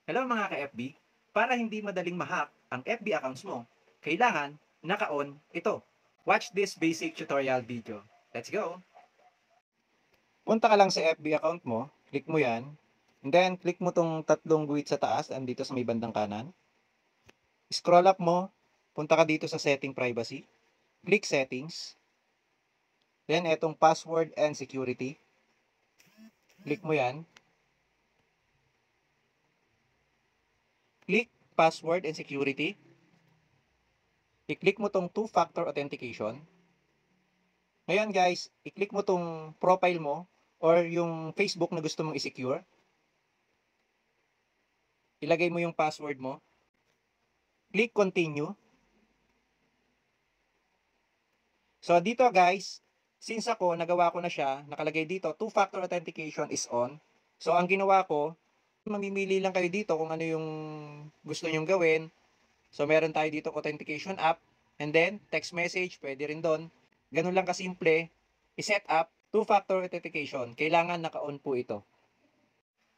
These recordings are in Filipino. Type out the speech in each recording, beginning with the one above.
Hello mga ka-FB, para hindi madaling ma-hack ang FB accounts mo, kailangan naka-on ito. Watch this basic tutorial video. Let's go! Punta ka lang sa FB account mo, click mo yan, and then click mo tong tatlong guhit sa taas, andito sa may bandang kanan. Scroll up mo, punta ka dito sa setting privacy, click settings, then etong password and security, click mo yan, click password and security, i-click mo tong two-factor authentication. Ngayon guys, i-click mo tong profile mo or yung Facebook na gusto mong i-secure. Ilagay mo yung password mo. Click continue. So dito guys, since ako nagawa ko na siya, nakalagay dito two-factor authentication is on. So ang ginawa ko, mamimili lang kayo dito kung ano yung gusto nyong gawin. So meron tayo dito authentication app and then text message, pwede rin doon. Ganun lang kasimple, i-set up two-factor authentication. Kailangan naka-on po ito.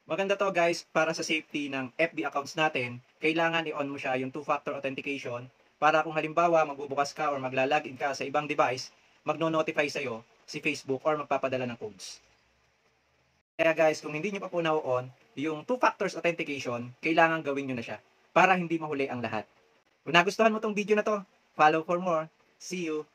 Maganda to guys para sa safety ng FB accounts natin. Kailangan i-on mo siya yung two-factor authentication para kung halimbawa magbubukas ka or maglalagin ka sa ibang device, magno-notify sa'yo si Facebook or magpapadala ng codes. Kaya guys, kung hindi nyo pa po na-on, yung two-factors authentication, kailangan gawin nyo na siya para hindi mahuli ang lahat. Kung nagustuhan mo tong video na to, follow for more. See you!